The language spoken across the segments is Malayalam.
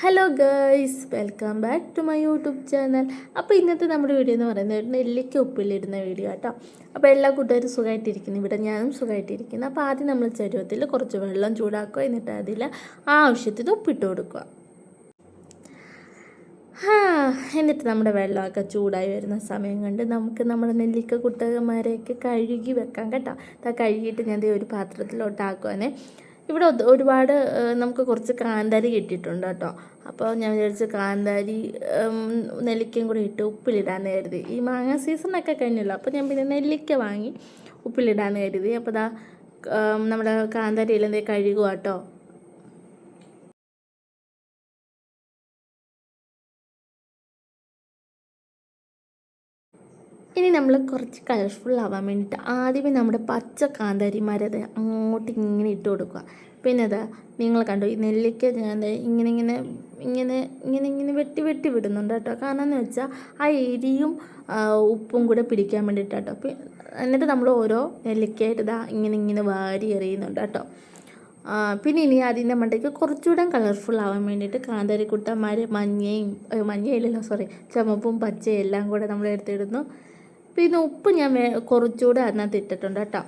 Hello guys, welcome back to my YouTube channel. അപ്പോൾ ഇന്നത്തെ നമ്മുടെ വീഡിയോ എന്ന് പറയുന്നത് ഒരു നെല്ലിക്ക ഉപ്പിലിടുന്ന വീഡിയോ കേട്ടോ. അപ്പോൾ എല്ലാ കൂട്ടുകാരും സുഖമായിട്ടിരിക്കുന്നു, ഇവിടെ ഞാനും സുഖമായിട്ടിരിക്കുന്നു. അപ്പോൾ ആദ്യം നമ്മൾ ചരുവത്തിൽ കുറച്ച് വെള്ളം ചൂടാക്കുക, എന്നിട്ട് അതിൽ ആവശ്യത്തിന് ഉപ്പിട്ട് കൊടുക്കുക. എന്നിട്ട് നമ്മുടെ വെള്ളമൊക്കെ ചൂടായി വരുന്ന സമയം കൊണ്ട് നമുക്ക് നമ്മുടെ നെല്ലിക്ക കുട്ടകന്മാരെയൊക്കെ കഴുകി വെക്കാം കേട്ടോ. കഴുകിയിട്ട് ഞാൻ ഒരു പാത്രത്തിലോട്ടാക്കുവാനേ. ഇവിടെ ഒരുപാട് നമുക്ക് കുറച്ച് കാന്താരി കിട്ടിയിട്ടുണ്ട് കേട്ടോ. അപ്പോൾ ഞാൻ വിചാരിച്ചു കാന്താരി നെല്ലിക്കയും കൂടി ഇട്ട് ഉപ്പിലിടാന്ന് കരുതി. ഈ മാങ്ങ സീസണൊക്കെ കഴിഞ്ഞല്ലോ, അപ്പോൾ ഞാൻ പിന്നെ നെല്ലിക്ക വാങ്ങി ഉപ്പിലിടാന്ന് കരുതി. അപ്പോൾ നമ്മുടെ കാന്താരിയിൽ കഴുകുക കേട്ടോ. ഇനി നമ്മൾ കുറച്ച് കളർഫുൾ ആവാൻ വേണ്ടിയിട്ട് ആദ്യമേ നമ്മുടെ പച്ച കാന്താരിമാരത് അങ്ങോട്ട് ഇങ്ങനെ ഇട്ട് കൊടുക്കുക. പിന്നെ നിങ്ങൾ കണ്ടു, ഈ നെല്ലിക്ക ഞാൻ ഇങ്ങനെ ഇങ്ങനെ ഇങ്ങനെ ഇങ്ങനെ ഇങ്ങനെ വെട്ടി വെട്ടി വിടുന്നുണ്ട് കേട്ടോ. കാരണം എന്ന് വെച്ചാൽ ആ എരിയും ഉപ്പും കൂടെ പിടിക്കാൻ വേണ്ടിയിട്ട് കേട്ടോ. എന്നിട്ട് നമ്മൾ ഓരോ നെല്ലിക്കയായിട്ട് ഇങ്ങനെ ഇങ്ങനെ വാരി എറിയുന്നുണ്ട് കേട്ടോ. പിന്നെ ഇനി അതിൻ്റെ മണ്ടയ്ക്ക് കുറച്ചുകൂടെ കളർഫുൾ ആവാൻ വേണ്ടിയിട്ട് കാന്താരിക്കുട്ടന്മാർ മഞ്ഞയില്ലല്ലോ സോറി ചുമപ്പും പച്ചയും എല്ലാം കൂടെ നമ്മൾ എടുത്തിടുന്നു. പിന്നെ ഉപ്പ് ഞാൻ കുറച്ചുകൂടെ അതിനകത്ത് ഇട്ടിട്ടുണ്ട് കേട്ടോ.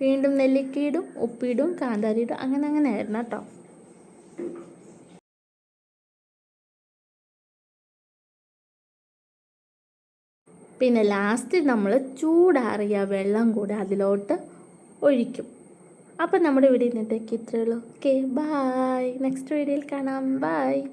വീണ്ടും നെല്ലിക്കയിടും, ഉപ്പിടും, കാന്താരിയിടും, അങ്ങനെ ആയിരുന്നു കേട്ടോ. പിന്നെ ലാസ്റ്റ് നമ്മൾ ചൂടാറിയ വെള്ളം കൂടെ അതിലോട്ട് ഒഴിക്കും. അപ്പം നമ്മുടെ വീഡിയോ ഇന്നത്തേക്ക് ഇത്രയേ ഉള്ളൂ. Okay, bye. നെക്സ്റ്റ് വീഡിയോയിൽ കാണാം. ബായ്.